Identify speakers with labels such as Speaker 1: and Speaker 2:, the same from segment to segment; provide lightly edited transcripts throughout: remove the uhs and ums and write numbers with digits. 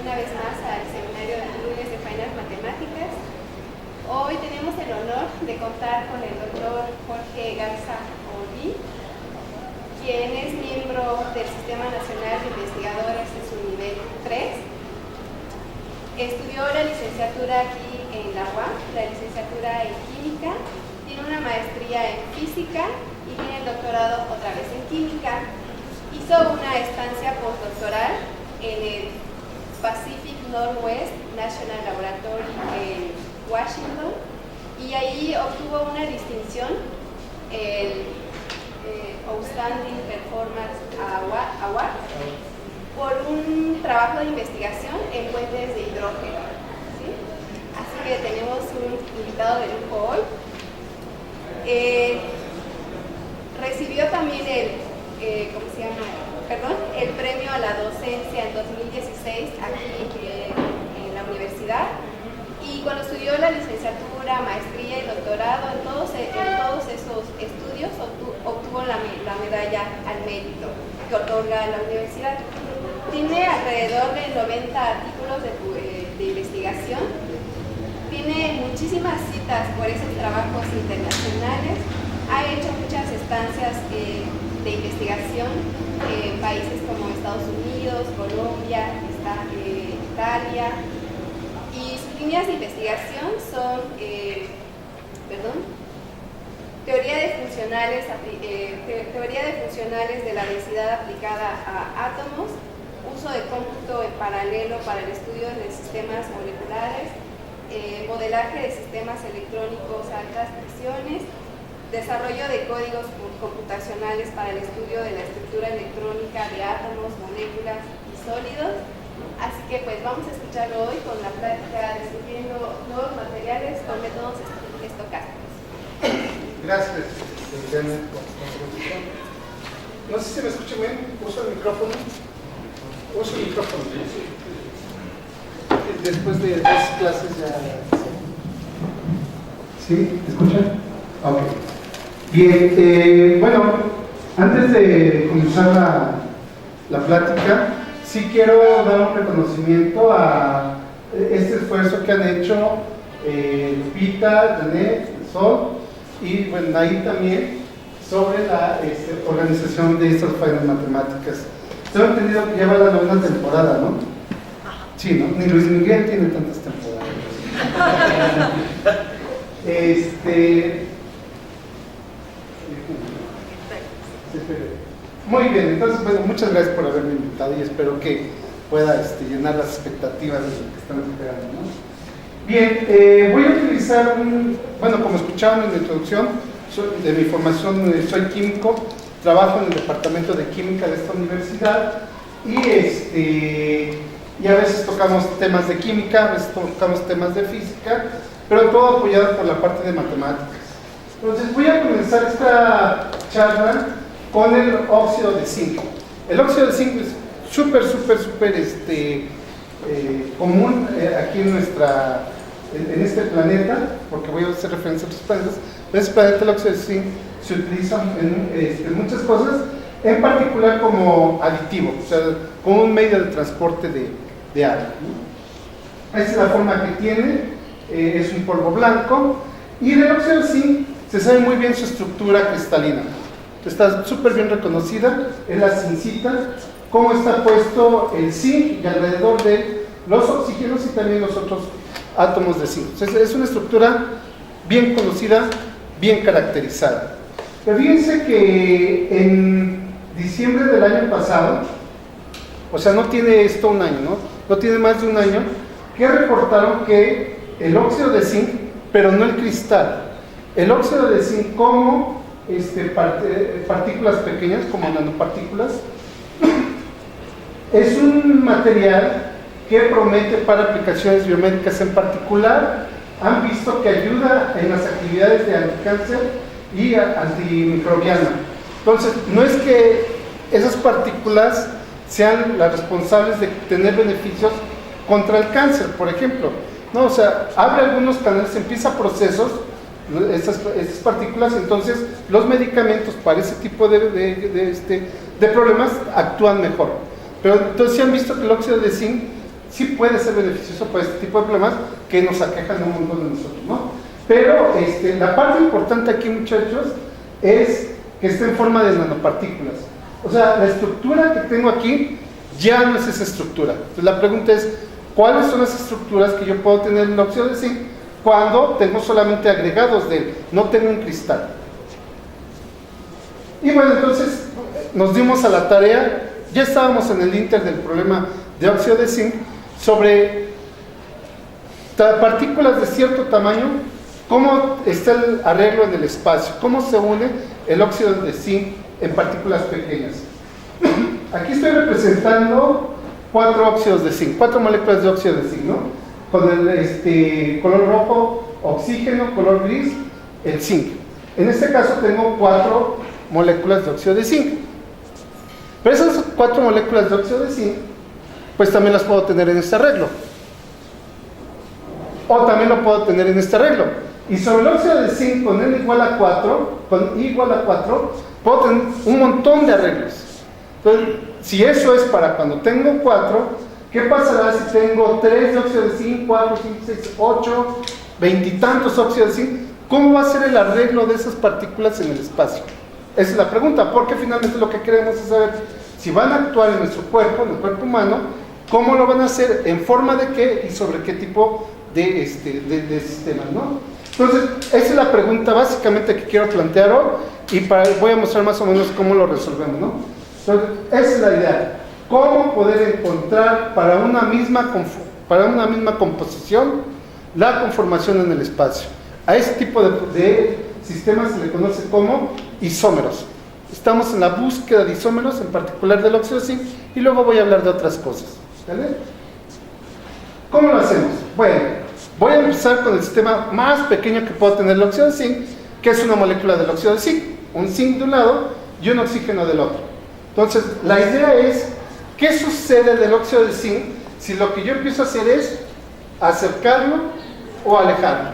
Speaker 1: una vez más al seminario de lunes de Fainas Matemáticas. Hoy tenemos el honor de contar con el doctor Jorge Garza Olí, quien es miembro del Sistema Nacional de Investigadores en su nivel 3. Estudió la licenciatura aquí en la UAM, la licenciatura en Química, tiene una maestría en Física y tiene el doctorado otra vez en Química. Hizo una estancia postdoctoral en el Pacific Northwest National Laboratory en Washington y ahí obtuvo una distinción, el Outstanding Performance Award, por un trabajo de investigación en puentes de hidrógeno, ¿sí? Así que tenemos un invitado de lujo hoy. Recibió también el premio a la docencia en 2016 aquí en la universidad, y cuando estudió la licenciatura, maestría y doctorado, en todos esos estudios obtuvo la medalla al mérito que otorga la universidad. Tiene alrededor de 90 artículos de investigación, tiene muchísimas citas por esos trabajos internacionales, ha hecho muchas estancias de investigación en países como Estados Unidos, Colombia, Italia, y sus líneas de investigación son teoría de funcionales de la densidad aplicada a átomos, uso de cómputo en paralelo para el estudio de sistemas moleculares, modelaje de sistemas electrónicos a altas presiones, desarrollo de códigos computacionales para el estudio de la estructura electrónica de átomos, moléculas y sólidos. Así que pues vamos a escucharlo hoy con la plática descubriendo nuevos materiales con métodos estocásticos.
Speaker 2: Gracias, Liliana, por la introducción. No sé si me escucha bien, uso el micrófono. Uso el micrófono. Después de 2 clases ya... ¿Sí? ¿Te escuchan? Ok. Bien, bueno, antes de comenzar la plática, sí quiero dar un reconocimiento a este esfuerzo que han hecho Lupita, Janet, Sol y bueno, ahí también sobre la organización de estas Fainas Matemáticas. Tengo entendido que lleva la 9ª temporada, ¿no? Sí, ¿no? Ni Luis Miguel tiene tantas temporadas. Muy bien, entonces, bueno, muchas gracias por haberme invitado y espero que pueda llenar las expectativas de lo que están esperando, ¿no? Bien, voy a utilizar bueno, como escucharon en la introducción, de mi formación soy químico, trabajo en el departamento de química de esta universidad y a veces tocamos temas de química, a veces tocamos temas de física, pero todo apoyado por la parte de matemáticas. Entonces voy a comenzar esta charla con el óxido de zinc. El óxido de zinc es súper común aquí en este planeta, porque voy a hacer referencia a otros planetas. En este planeta el óxido de zinc se utiliza en muchas cosas, en particular como aditivo, o sea, como un medio de transporte de agua, ¿no? Esa es la forma que tiene, es un polvo blanco, y del óxido de zinc se sabe muy bien su estructura cristalina. Está súper bien reconocida, es la zincita, cómo está puesto el zinc y alrededor de los oxígenos y también los otros átomos de zinc. Entonces, es una estructura bien conocida, bien caracterizada. Pero fíjense que en diciembre del año pasado, o sea, no tiene esto un año, no tiene más de un año, que reportaron que el óxido de zinc, pero no el cristal, el óxido de zinc como partículas pequeñas, como nanopartículas, es un material que promete para aplicaciones biomédicas. En particular, han visto que ayuda en las actividades de anticáncer y antimicrobiana. Entonces, no es que esas partículas sean las responsables de tener beneficios contra el cáncer, por ejemplo, no, o sea, abre algunos canales, empieza procesos, estas partículas, entonces los medicamentos para ese tipo de problemas actúan mejor. Pero entonces se han visto que el óxido de zinc sí puede ser beneficioso para este tipo de problemas que nos aquejan un montón de nosotros, ¿no? Pero la parte importante aquí, muchachos, es que esté en forma de nanopartículas. O sea, la estructura que tengo aquí ya no es esa estructura. Entonces la pregunta es, ¿cuáles son las estructuras que yo puedo tener en el óxido de zinc cuando tengo solamente agregados de él, no tengo un cristal? Y bueno, entonces nos dimos a la tarea, ya estábamos en el inter del problema de óxido de zinc, sobre partículas de cierto tamaño, cómo está el arreglo en el espacio, cómo se une el óxido de zinc en partículas pequeñas. Aquí estoy representando 4 óxidos de zinc, 4 moléculas de óxido de zinc, ¿no? Con el color rojo, oxígeno, color gris, el zinc. En este caso tengo 4 moléculas de óxido de zinc. Pero esas 4 moléculas de óxido de zinc, pues también las puedo tener en este arreglo. O también lo puedo tener en este arreglo. Y sobre el óxido de zinc con N igual a 4, con I igual a 4, puedo tener un montón de arreglos. Entonces, si eso es para cuando tengo 4, ¿qué pasará si tengo 3 de óxido de zinc, 4, 5, 6, 8, 20 y tantos óxidos de zinc? ¿Cómo va a ser el arreglo de esas partículas en el espacio? Esa es la pregunta, porque finalmente lo que queremos es saber si van a actuar en nuestro cuerpo, en el cuerpo humano, cómo lo van a hacer, en forma de qué y sobre qué tipo de sistemas, ¿no? Entonces, esa es la pregunta básicamente que quiero plantear hoy y voy a mostrar más o menos cómo lo resolvemos, ¿no? Entonces, esa es la idea. ¿Cómo poder encontrar para una misma composición la conformación en el espacio? A ese tipo de sistemas se le conoce como isómeros. Estamos en la búsqueda de isómeros, en particular del óxido de zinc, y luego voy a hablar de otras cosas. ¿Vale? ¿Cómo lo hacemos? Bueno, voy a empezar con el sistema más pequeño que puedo tener el óxido de zinc, que es una molécula del óxido de zinc, un zinc de un lado y un oxígeno del otro. Entonces, la idea es, ¿qué sucede del óxido de zinc si lo que yo empiezo a hacer es acercarlo o alejarlo?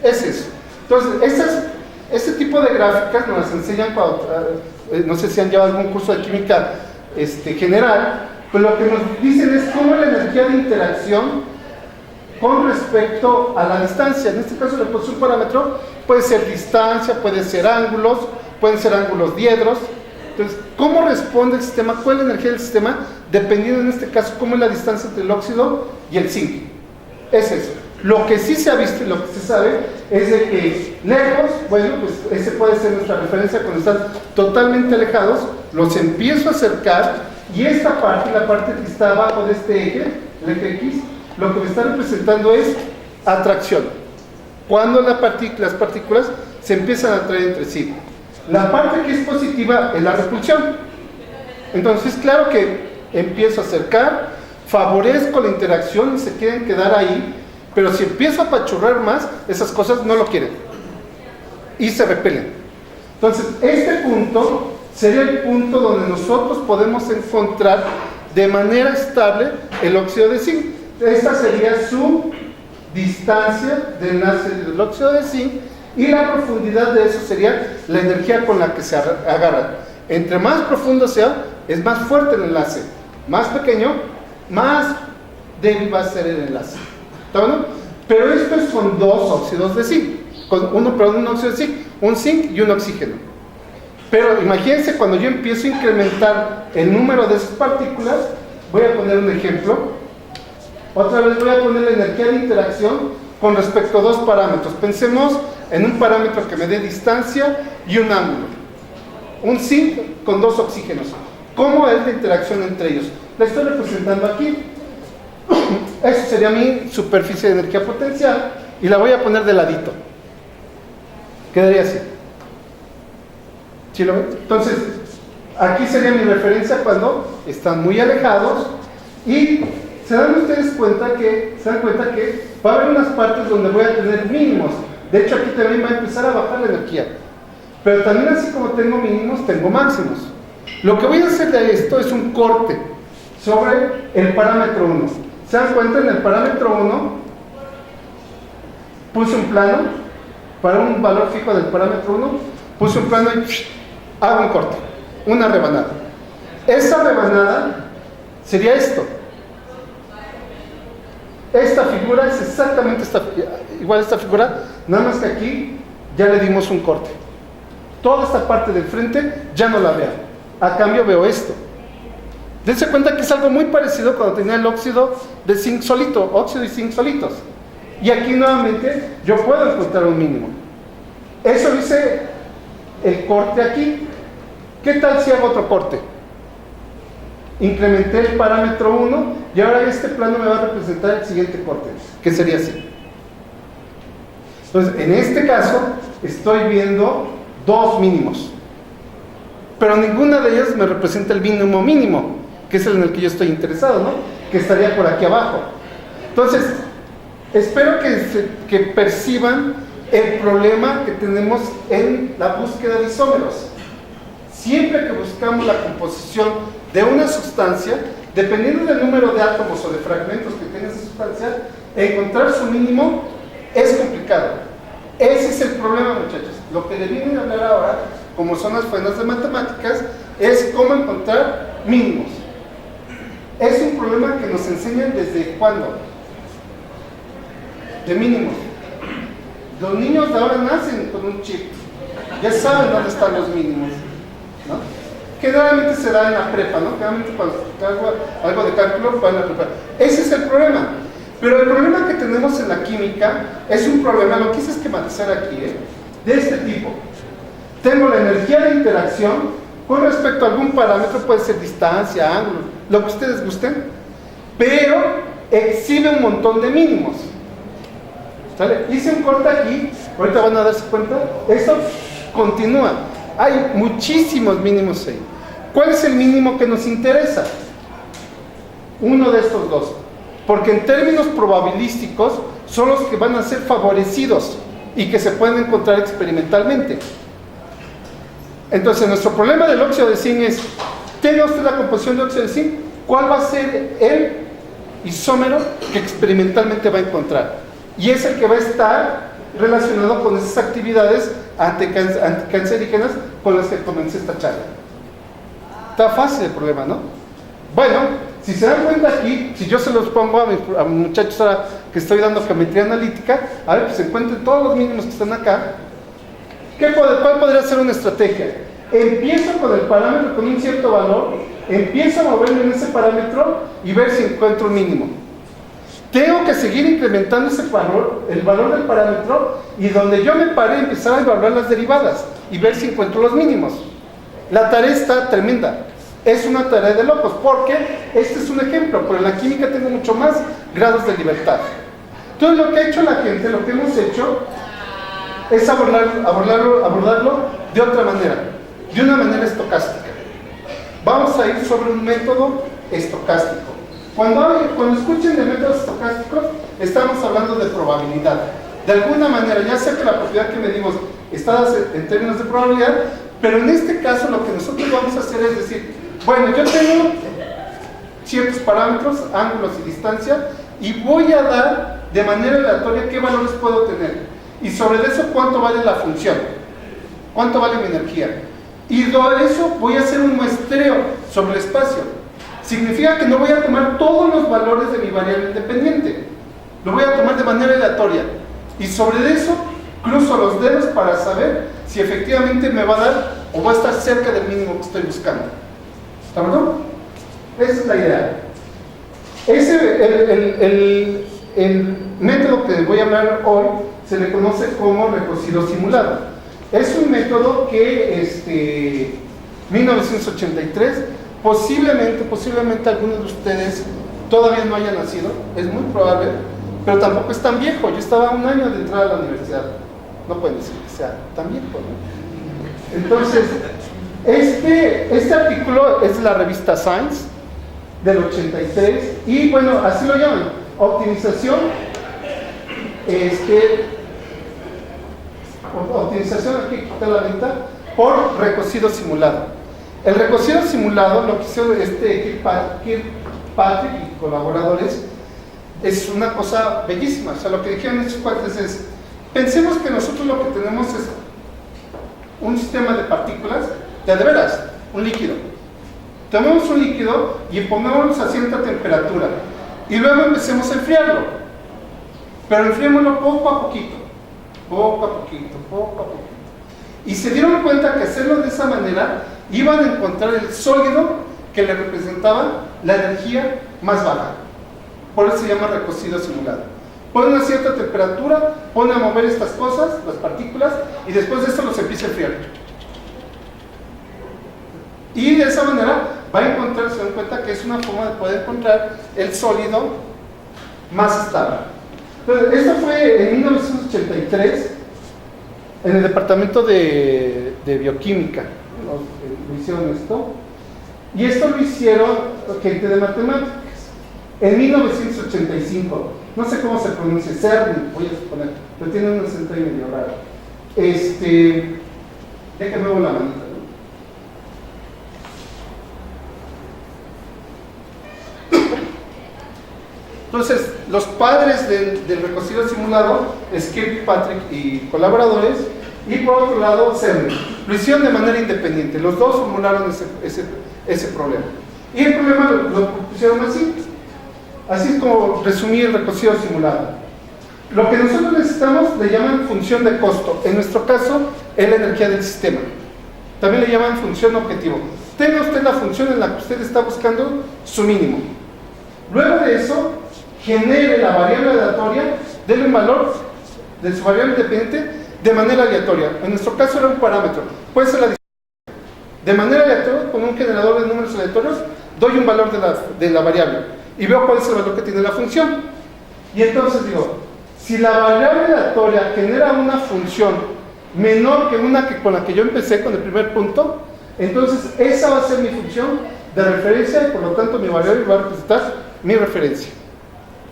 Speaker 2: Es eso. Entonces, este tipo de gráficas nos las enseñan cuando, no sé si han llevado algún curso de química general, pues lo que nos dicen es cómo la energía de interacción con respecto a la distancia, en este caso le puse un parámetro, puede ser distancia, puede ser ángulos, pueden ser ángulos diedros. Entonces, ¿cómo responde el sistema? ¿Cuál es la energía del sistema? Dependiendo en este caso cómo es la distancia entre el óxido y el zinc. Es eso. Lo que sí se ha visto y lo que se sabe es de que lejos, bueno, pues ese puede ser nuestra referencia cuando están totalmente alejados, los empiezo a acercar y esta parte, la parte que está abajo de este eje, el eje X, lo que me está representando es atracción. Cuando las partículas se empiezan a atraer entre sí. La parte que es positiva es la repulsión. Entonces, claro que empiezo a acercar, favorezco la interacción y se quieren quedar ahí, pero si empiezo a apachurrar más, esas cosas no lo quieren y se repelen. Entonces, este punto sería el punto donde nosotros podemos encontrar de manera estable el óxido de zinc. Esta sería su distancia del enlace del óxido de zinc y la profundidad de eso sería la energía con la que se agarran. Entre más profundo sea, es más fuerte el enlace. Más pequeño, más débil va a ser el enlace. ¿Está bueno? Pero esto es con 2 óxidos de zinc. Un óxido de zinc, un zinc y un oxígeno. Pero imagínense cuando yo empiezo a incrementar el número de esas partículas, voy a poner un ejemplo. Otra vez voy a poner la energía de interacción con respecto a 2 parámetros. Pensemos en un parámetro que me dé distancia y un ángulo. Un zinc con 2 oxígenos. ¿Cómo es la interacción entre ellos? La estoy representando aquí. Esa sería mi superficie de energía potencial y la voy a poner de ladito. Quedaría así. ¿Sí lo ven? Entonces, aquí sería mi referencia cuando están muy alejados y se dan ustedes cuenta que va a haber unas partes donde voy a tener mínimos. De hecho, aquí también va a empezar a bajar la energía. Pero también así como tengo mínimos, tengo máximos. Lo que voy a hacer de esto es un corte sobre el parámetro 1. ¿Se dan cuenta? En el parámetro 1 puse un plano para un valor fijo del parámetro 1, puse un plano y hago un corte, una rebanada. Esa rebanada sería esto. Esta figura es exactamente igual a esta figura, nada más que aquí ya le dimos un corte. Toda esta parte del frente ya no la veo. A cambio veo esto. Dense cuenta que es algo muy parecido cuando tenía el óxido de zinc solito, óxido y zinc solitos. Y aquí nuevamente yo puedo encontrar un mínimo. Eso dice el corte aquí. ¿Qué tal si hago otro corte? Incrementé el parámetro 1 y ahora este plano me va a representar el siguiente corte, que sería así. Entonces, en este caso, estoy viendo dos mínimos, pero ninguna de ellas me representa el mínimo mínimo, que es el en el que yo estoy interesado, ¿no? Que estaría por aquí abajo. Entonces, espero que perciban el problema que tenemos en la búsqueda de isómeros. Siempre que buscamos la composición de una sustancia, dependiendo del número de átomos o de fragmentos que tenga esa sustancia, encontrar su mínimo es complicado. Ese es el problema, muchachos. Lo que le vienen a hablar ahora, como son las faenas de matemáticas, es cómo encontrar mínimos. Es un problema que nos enseñan desde ¿cuándo? De mínimos. Los niños de ahora nacen con un chip. Ya saben dónde están los mínimos, ¿no? Generalmente se da en la prepa, ¿no? Generalmente cuando algo de cálculo va en la prepa. Ese es el problema. Pero el problema que tenemos en la química es un problema, lo quise esquematizar aquí, de este tipo. Tengo la energía de interacción con respecto a algún parámetro, puede ser distancia, ángulo, lo que ustedes gusten, pero exhibe un montón de mínimos. ¿Sale? Hice un corte aquí, ahorita van a darse cuenta, esto continúa. Hay muchísimos mínimos ahí. ¿Cuál es el mínimo que nos interesa? Uno de estos dos. Porque en términos probabilísticos son los que van a ser favorecidos y que se pueden encontrar experimentalmente. Entonces, nuestro problema del óxido de zinc es, tenga usted la composición de óxido de zinc, ¿cuál va a ser el isómero que experimentalmente va a encontrar? Y es el que va a estar relacionado con esas actividades anticancerígenas con las que comencé esta charla. Está fácil el problema, ¿no? Bueno, si se dan cuenta aquí, si yo se los pongo a mis muchachos ahora que estoy dando geometría analítica, a ver que se encuentren todos los mínimos que están acá, ¿cuál podría ser una estrategia? Empiezo con el parámetro con un cierto valor, empiezo a moverme en ese parámetro y ver si encuentro un mínimo. Tengo que seguir incrementando ese valor, el valor del parámetro, y donde yo me paré empezar a evaluar las derivadas y ver si encuentro los mínimos. La tarea está tremenda. Es una tarea de locos, porque este es un ejemplo, pero en la química tengo mucho más grados de libertad. Entonces lo que ha hecho la gente, lo que hemos hecho, es abordarlo de otra manera, de una manera estocástica. Vamos a ir sobre un método estocástico. Cuando escuchen de métodos estocásticos, estamos hablando de probabilidad. De alguna manera, ya sé que la propiedad que medimos está en términos de probabilidad, pero en este caso lo que nosotros vamos a hacer es decir, bueno, yo tengo ciertos parámetros, ángulos y distancia, y voy a dar de manera aleatoria qué valores puedo tener. Y sobre eso, cuánto vale la función, cuánto vale mi energía. Y de eso voy a hacer un muestreo sobre el espacio. Significa que no voy a tomar todos los valores de mi variable independiente. Lo voy a tomar de manera aleatoria. Y sobre eso, cruzo los dedos para saber si efectivamente me va a dar o va a estar cerca del mínimo que estoy buscando. ¿Está bien? Esa es la idea. El método que voy a hablar hoy se le conoce como recocido simulado. Es un método que 1983, posiblemente algunos de ustedes todavía no hayan nacido, es muy probable, pero tampoco es tan viejo. Yo estaba un año de entrar a la universidad. No pueden decir que sea tan viejo, ¿no? Entonces, este artículo es de la revista Science del 83 y bueno, así lo llaman, optimización optimización, aquí está la lista, por recocido simulado. El recocido simulado, lo que hizo Kirkpatrick y colaboradores, es una cosa bellísima. O sea, lo que dijeron estos cuates es, pensemos que nosotros lo que tenemos es un sistema de partículas, de veras, un líquido. Tomemos un líquido y pongámoslo a cierta temperatura y luego empecemos a enfriarlo. pero enfriémoslo poco a poquito, poco a poquito, poco a poquito. Y se dieron cuenta que hacerlo de esa manera iban a encontrar el sólido que le representaba la energía más baja. Por eso se llama recocido simulado. Pone una cierta temperatura, pone a mover estas cosas, las partículas, y después de esto los empieza a enfriar. Y de esa manera va a encontrar, se dan cuenta que es una forma de poder encontrar el sólido más estable. Entonces, esto fue en 1983 en el departamento de bioquímica. Lo hicieron esto. Y esto lo hicieron gente de matemáticas. En 1985, no sé cómo se pronuncia, CERN, voy a suponer, pero tiene un acento ahí medio raro. Déjame ver la manita, ¿no? Entonces, los padres del recocido simulado es Kirkpatrick y colaboradores, y por otro lado, CERN. Lo hicieron de manera independiente, los dos formularon ese problema. Y el problema lo pusieron así. Así es como resumí el recocido simulado. Lo que nosotros necesitamos le llaman función de costo. En nuestro caso, es la energía del sistema. También le llaman función objetivo. Tenga usted la función en la que usted está buscando su mínimo. Luego de eso, genere la variable aleatoria, dele un valor de su variable independiente de manera aleatoria. En nuestro caso era un parámetro. Puede ser la distancia. De manera aleatoria, con un generador de números aleatorios, doy un valor de la variable. Y veo cuál es el valor que tiene la función. Y entonces digo, si la variable aleatoria genera una función menor que una con la que yo empecé con el primer punto, entonces esa va a ser mi función de referencia y por lo tanto mi variable va a representar mi referencia.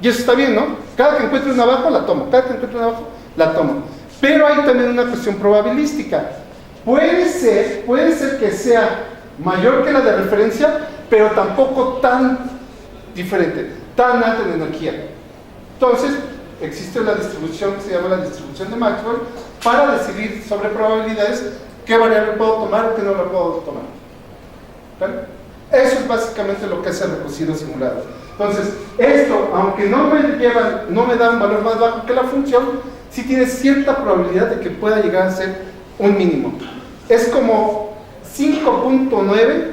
Speaker 2: Y eso está bien, ¿no? Cada que encuentre una abajo la tomo, cada que encuentre una abajo la tomo. Pero hay también una cuestión probabilística. Puede ser que sea mayor que la de referencia, pero tampoco tan diferente, tan alta en energía. Entonces, existe la distribución que se llama la distribución de Maxwell para decidir sobre probabilidades qué variable puedo tomar o qué no la puedo tomar. ¿Vale? Eso es básicamente lo que es el recocido simulado. Entonces, esto, aunque no me da un valor más bajo que la función, sí tiene cierta probabilidad de que pueda llegar a ser un mínimo. Es como 5.9,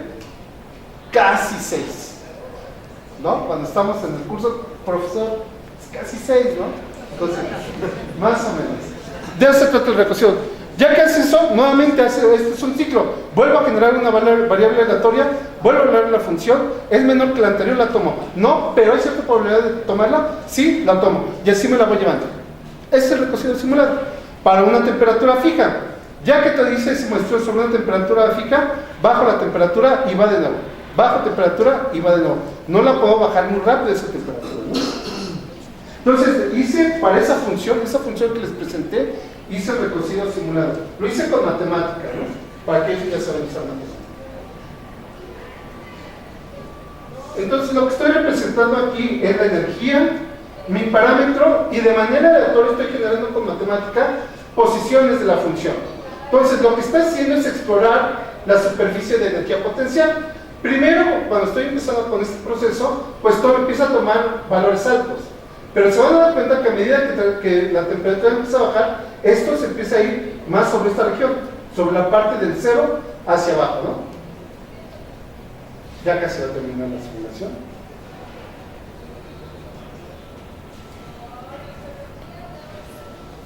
Speaker 2: casi 6. ¿No? Cuando estamos en el curso, profesor, es casi 6, ¿no? Entonces, más o menos. De eso se trata el recocido. Ya que hace eso, nuevamente este es un ciclo. Vuelvo a generar una variable aleatoria, vuelvo a generar la función, es menor que la anterior, la tomo. No, pero hay cierta probabilidad de tomarla, sí, la tomo. Y así me la voy llevando. Este es el recocido simulado. Para una temperatura fija. Ya que te dice, se muestró sobre una temperatura fija, bajo la temperatura y va de nuevo. Bajo temperatura y va de nuevo. No la puedo bajar muy rápido esa temperatura, ¿no? Entonces, hice para esa función que les presenté, hice el recocido simulado. Lo hice con matemática, ¿no? Para que ellos ya saben usar matemática. Entonces, lo que estoy representando aquí es la energía, mi parámetro, y de manera aleatoria estoy generando con matemática posiciones de la función. Entonces, lo que está haciendo es explorar la superficie de energía potencial. Primero, cuando estoy empezando con este proceso, pues todo empieza a tomar valores altos. Pero se van a dar cuenta que a medida que la temperatura empieza a bajar, esto se empieza a ir más sobre esta región, sobre la parte del 0 hacia abajo, ¿no? Ya casi va a terminar la simulación.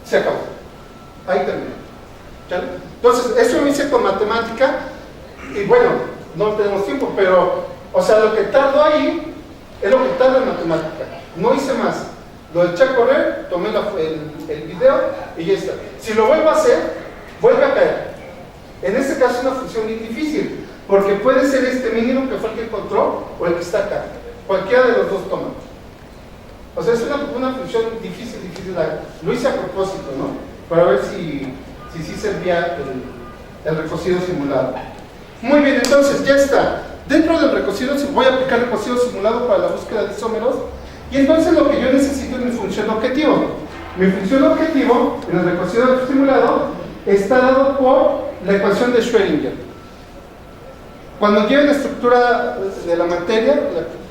Speaker 2: Se acabó. Ahí terminó. ¿Vale? Entonces, eso lo hice con matemática y bueno, no tenemos tiempo, pero, o sea, lo que tardo ahí es lo que tarda en matemática. No hice más. Lo eché a correr, tomé el video y ya está. Si lo vuelvo a hacer, vuelve a caer. En este caso es una función muy difícil, porque puede ser este mínimo que fue el que encontró o el que está acá. Cualquiera de los dos toma. O sea, es una función difícil. Lo hice a propósito, ¿no? Para ver si sí servía el recocido simulado. Muy bien, entonces ya está. Dentro del recocido, voy a aplicar el recocido simulado para la búsqueda de isómeros. Y entonces lo que yo necesito es mi función objetivo. Mi función objetivo en el recocido simulado está dado por la ecuación de Schrödinger. Cuando lleven la estructura de la materia,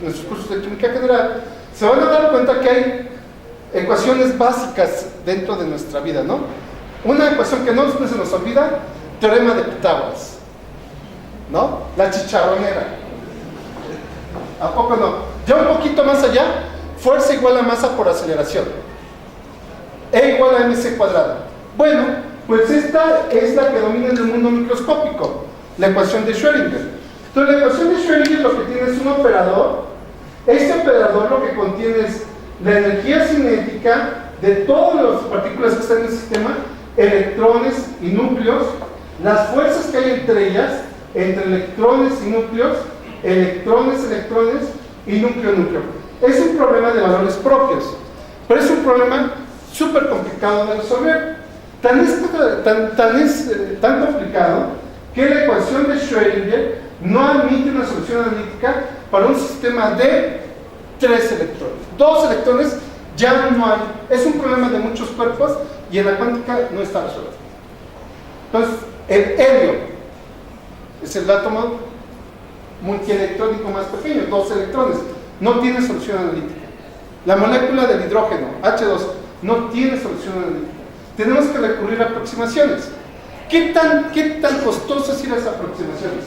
Speaker 2: nuestros cursos de química general, se van a dar cuenta que hay ecuaciones básicas dentro de nuestra vida, ¿no? Una ecuación que no se nos olvida, teorema de Pitágoras, ¿no? La chicharronera. ¿A poco no? Ya un poquito más allá, fuerza igual a masa por aceleración. E igual a mc cuadrado. Bueno, pues esta es la que domina en el mundo microscópico, la ecuación de Schrödinger. Entonces la ecuación de Schrödinger lo que tiene es un operador. Este operador lo que contiene es la energía cinética de todas las partículas que están en el sistema, electrones y núcleos, las fuerzas que hay entre ellas, entre electrones y núcleos, electrones y núcleo. Es un problema de valores propios, pero es un problema súper complicado de resolver. Tan complicado que la ecuación de Schrödinger no admite una solución analítica para un sistema de 3 electrones. 2 electrones ya no hay. Es un problema de muchos cuerpos y en la cuántica no está resuelto. Entonces, el helio es el átomo multielectrónico más pequeño, 2 electrones. No tiene solución analítica. La molécula del hidrógeno, H2, no tiene solución analítica. Tenemos que recurrir a aproximaciones. ¿Qué tan costoso es ir a esas aproximaciones?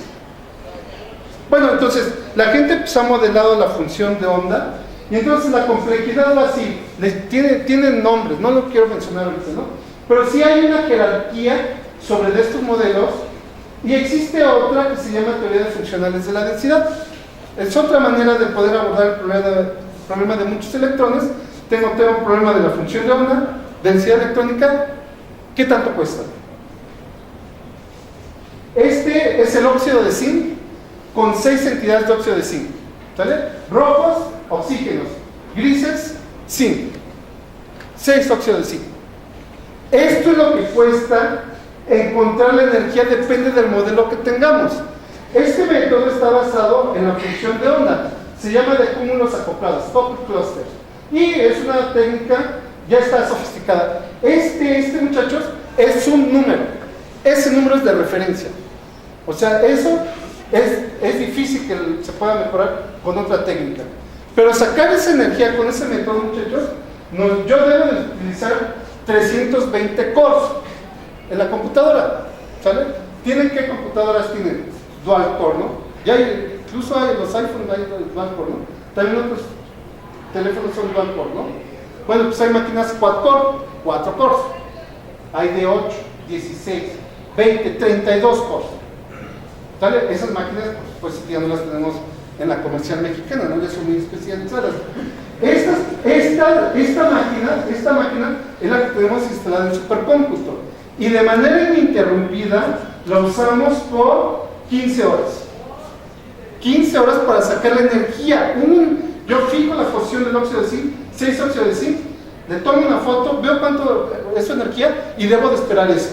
Speaker 2: Bueno, entonces, la gente ha modelado la función de onda, y entonces la complejidad va así, tienen nombres, no lo quiero mencionar ahorita, ¿no? Pero sí hay una jerarquía sobre estos modelos, y existe otra que se llama teoría de funcionales de la densidad. Es otra manera de poder abordar el problema de muchos electrones. Tengo un problema de la función de onda, densidad electrónica, ¿qué tanto cuesta? Este es el óxido de zinc con 6 entidades de óxido de zinc, ¿sale? Rojos, oxígenos, grises, zinc, 6 óxidos de zinc. Esto es lo que cuesta encontrar la energía, depende del modelo que tengamos. Este método está basado en la función de onda, se llama de cúmulos acoplados, coupled clusters, y es una técnica, ya está sofisticada. Muchachos, es un número, ese número es de referencia, o sea, eso es difícil que se pueda mejorar con otra técnica, pero sacar esa energía con ese método, muchachos, yo debo de utilizar 320 cores en la computadora, ¿sale? ¿Qué computadoras tienen? Dual core, ¿no? Incluso los iPhones hay dual core, ¿no? También otros teléfonos son dual core, ¿no? Bueno, pues hay máquinas quad core, 4 cores. Hay de 8, 16, 20, 32 cores. ¿Sale? Esas máquinas, pues ya no las tenemos en la comercial mexicana, ¿no? Ya son muy especializadas. Esta máquina es la que tenemos instalada en supercómputo. Y de manera ininterrumpida la usamos por 15 horas. 15 horas para sacar la energía. Yo fijo la posición del óxido de zinc, 6 óxidos de zinc, le tomo una foto, veo cuánto es su energía y debo de esperar eso.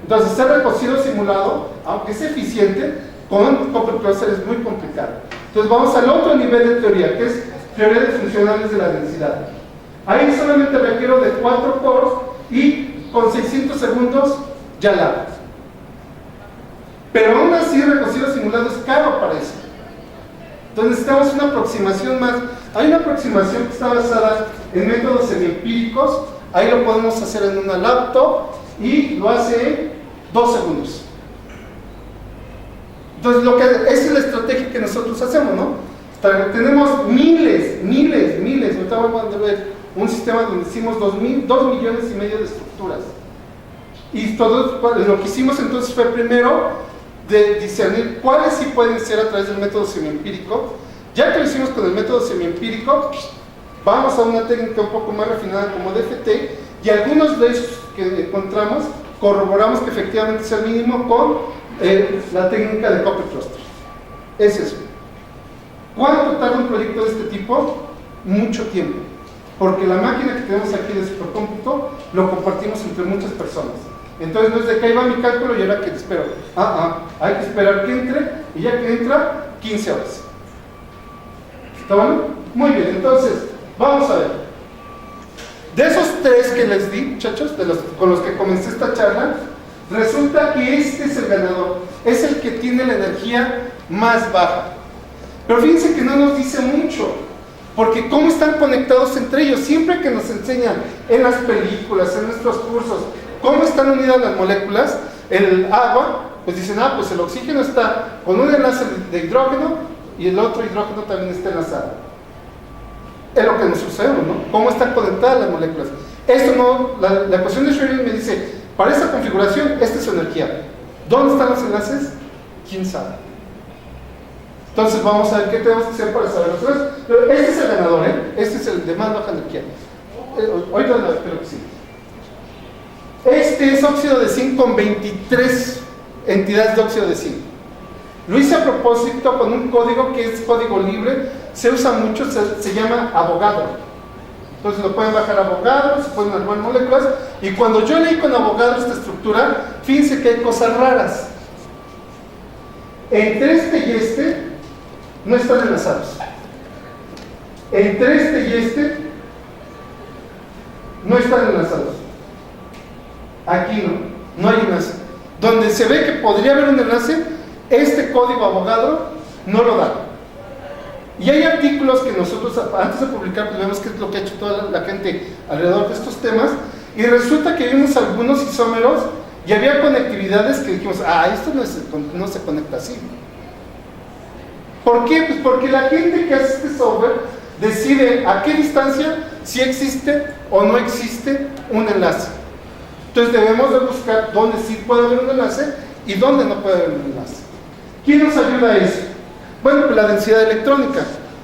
Speaker 2: Entonces, hacer recocido simulado, aunque es eficiente, con coupled cluster es muy complicado. Entonces, vamos al otro nivel de teoría, que es teoría de funcionales de la densidad. Ahí solamente requiero de 4 cores y con 600 segundos ya la hago. Pero aún así, recocido simulado es caro para eso. Entonces, necesitamos una aproximación más. Hay una aproximación que está basada en métodos semiempíricos. Ahí lo podemos hacer en una laptop y lo hace en 2 segundos. Entonces, esa es la estrategia que nosotros hacemos, ¿no? Tenemos miles. Ahorita vamos a ver un sistema donde hicimos 2,5 millones de estructuras. Y todo lo que hicimos entonces fue primero de discernir cuáles sí pueden ser a través del método semiempírico. Ya que lo hicimos con el método semiempírico, vamos a una técnica un poco más refinada como DFT, y algunos de esos que encontramos corroboramos que efectivamente es el mínimo con la técnica de coupled cluster. Es eso. ¿Cuánto tarda un proyecto de este tipo? Mucho tiempo, porque la máquina que tenemos aquí de supercómputo lo compartimos entre muchas personas. Entonces no es de que ahí va mi cálculo y ahora que espero. Hay que esperar que entre, y ya que entra, 15 horas. ¿Está bueno? Muy bien, entonces, vamos a ver. De esos 3 que les di, muchachos, con los que comencé esta charla, resulta que este es el ganador. Es el que tiene la energía más baja. Pero fíjense que no nos dice mucho, Porque cómo están conectados entre ellos. Siempre que nos enseñan en las películas, en nuestros cursos, cómo están unidas las moléculas, el agua, pues dicen, pues el oxígeno está con un enlace de hidrógeno y el otro hidrógeno también está enlazado. Es lo que nos sucede, ¿no? Cómo están conectadas las moléculas. Esto no, la ecuación de Schrödinger me dice, para esta configuración, esta es su energía. ¿Dónde están los enlaces? ¿Quién sabe? Entonces vamos a ver qué tenemos que hacer para saber los enlaces. Pero este es el ganador, este es el de más baja energía. Ahorita espero que sí. Este es óxido de zinc con 23 entidades de óxido de zinc. Lo hice a propósito con un código que es código libre, se usa mucho, se llama Avogadro. Entonces lo pueden bajar a Avogadro, se pueden armar moléculas, y cuando yo leí con Avogadro esta estructura, fíjense que hay cosas raras. Entre este y este no están enlazados. Entre este y este no están enlazados. Aquí no hay enlace. Donde se ve que podría haber un enlace, este código Avogadro no lo da. Y hay artículos que nosotros, antes de publicar, pues vemos qué es lo que ha hecho toda la gente alrededor de estos temas, y resulta que vimos algunos isómeros y había conectividades que dijimos, esto no se conecta así. ¿Por qué? Pues porque la gente que hace este software decide a qué distancia si existe o no existe un enlace. Entonces debemos de buscar dónde sí puede haber un enlace y dónde no puede haber un enlace. ¿Quién nos ayuda a eso? Bueno, pues la densidad electrónica.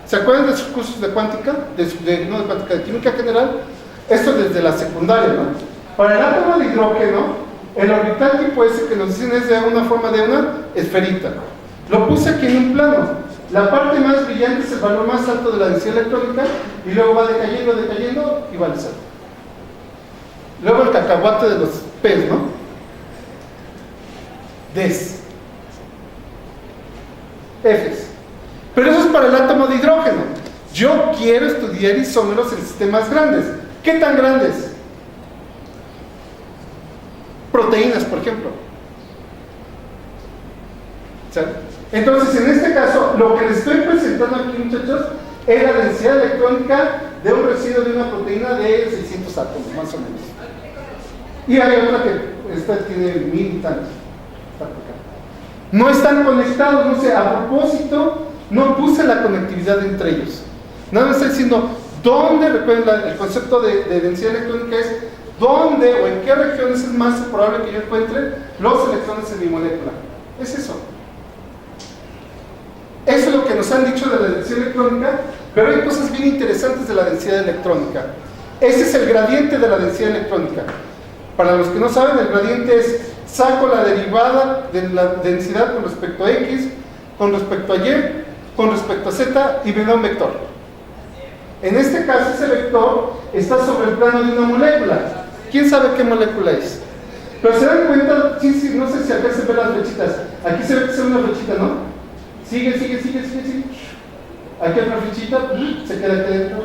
Speaker 2: ¿Se acuerdan de sus cursos de cuántica? No de cuántica, de química general. Esto desde la secundaria, ¿no? Para el átomo de hidrógeno, el orbital tipo S que nos dicen es de una forma de una esferita. Lo puse aquí en un plano. La parte más brillante es el valor más alto de la densidad electrónica y luego va decayendo y vale cero. Luego el cacahuate de los P's, ¿no? Ds. Fs. Pero eso es para el átomo de hidrógeno. Yo quiero estudiar isómeros en sistemas grandes. ¿Qué tan grandes? Proteínas, por ejemplo. ¿Sabe? Entonces, en este caso, lo que les estoy presentando aquí, muchachos, es la densidad electrónica de un residuo de una proteína de 600 átomos, más o menos. Y hay otra que esta tiene 1000 y tantos. No están conectados, no sé, a propósito, no puse la conectividad entre ellos. Nada más estoy diciendo dónde, recuerden, el concepto de densidad electrónica es dónde o en qué regiones es más probable que yo encuentre los electrones en mi molécula. Es eso. Eso es lo que nos han dicho de la densidad electrónica, pero hay cosas bien interesantes de la densidad electrónica. Ese es el gradiente de la densidad electrónica. Para los que no saben, el gradiente es saco la derivada de la densidad con respecto a X, con respecto a Y, con respecto a Z y me da un vector. En este caso ese vector está sobre el plano de una molécula. ¿Quién sabe qué molécula es? Pero se dan cuenta, sí, no sé si acá se ven las flechitas. Aquí se ve que es una flechita, ¿no? Sigue. Aquí hay otra flechita, se queda aquí adentro.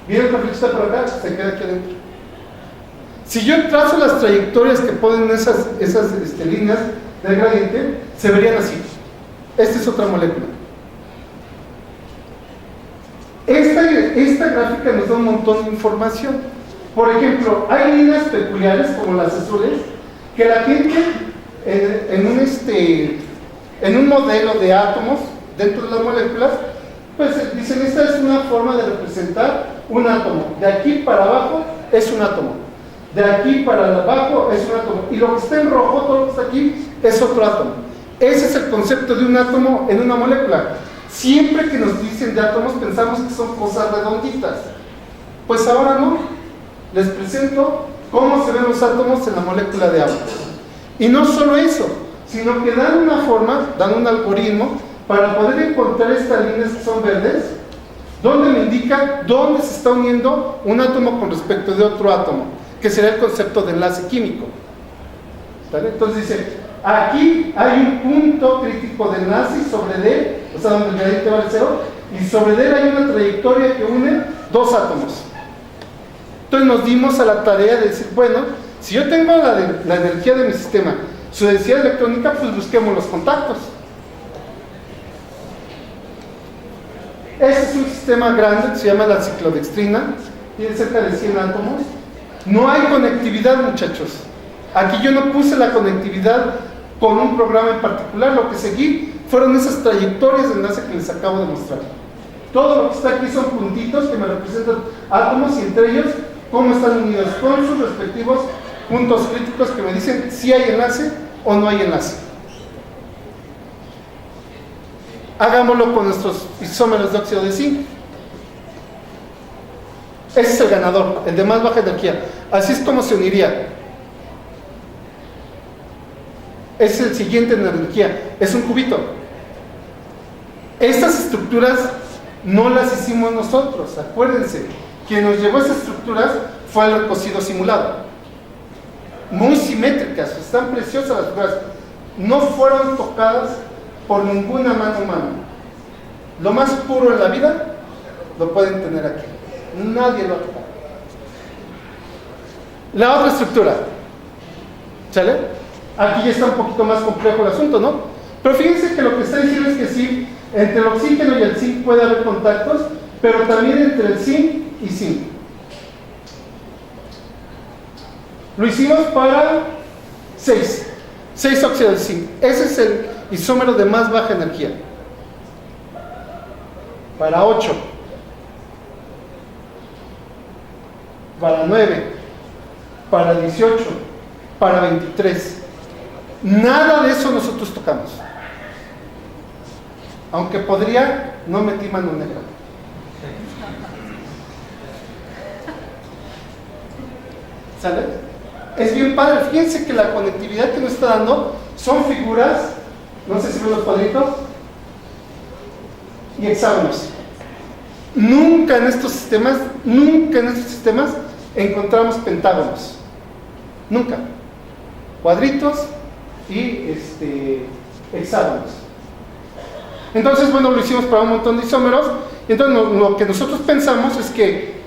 Speaker 2: Viene otra flechita por acá, se queda aquí adentro. Si yo trazo las trayectorias que ponen esas líneas del gradiente, se verían así. Esta es otra molécula. Esta gráfica nos da un montón de información. Por ejemplo, hay líneas peculiares como las azules que la gente en un modelo de átomos dentro de las moléculas, pues dicen, esta es una forma de representar un átomo. De aquí para abajo es un átomo. De aquí para abajo es un átomo. Y lo que está en rojo, todo lo que está aquí, es otro átomo. Ese es el concepto de un átomo en una molécula. Siempre que nos dicen de átomos pensamos que son cosas redonditas. Pues ahora no. Les presento cómo se ven los átomos en la molécula de agua. Y no solo eso, sino que dan una forma, dan un algoritmo para poder encontrar estas líneas que son verdes, donde me indica dónde se está uniendo un átomo con respecto de otro átomo, que sería el concepto de enlace químico. ¿Vale? Entonces dice, aquí hay un punto crítico de enlace y sobre D, o sea, donde el gradiente vale 0, y sobre D hay una trayectoria que une dos átomos. Entonces nos dimos a la tarea de decir, bueno, si yo tengo la energía de mi sistema, su densidad electrónica, pues busquemos los contactos. Este es un sistema grande que se llama la ciclodextrina, tiene cerca de 100 átomos. No hay conectividad, muchachos. Aquí yo no puse la conectividad con un programa en particular, lo que seguí fueron esas trayectorias de enlace que les acabo de mostrar. Todo lo que está aquí son puntitos que me representan átomos y entre ellos cómo están unidos con sus respectivos puntos críticos que me dicen si hay enlace o no hay enlace. Hagámoslo con nuestros isómeros de óxido de zinc. Ese es el ganador, el de más baja energía. Así es como se uniría. Es el siguiente en energía, es un cubito. Estas estructuras no las hicimos nosotros, acuérdense. Quien nos llevó esas estructuras fue el recocido simulado. Muy simétricas, están preciosas las figuras. No fueron tocadas por ninguna mano humana. Lo más puro en la vida lo pueden tener aquí. Nadie lo ha tocado. La otra estructura, ¿sale? Aquí ya está un poquito más complejo el asunto, ¿no? Pero fíjense que lo que está diciendo es que sí, entre el oxígeno y el zinc puede haber contactos, pero también entre el zinc y zinc. Lo hicimos para 6 óxidos de zinc. Ese es el isómero de más baja energía. Para 8. Para 9. Para 18. Para 23. Nada de eso nosotros tocamos. Aunque podría, no metí mano negra. ¿Sale? Es bien padre. Fíjense que la conectividad que nos está dando son figuras, no sé si ven los cuadritos, y hexágonos. Nunca en estos sistemas encontramos pentágonos. Nunca. Cuadritos y hexágonos. Entonces, bueno, lo hicimos para un montón de isómeros. Entonces, lo que nosotros pensamos es que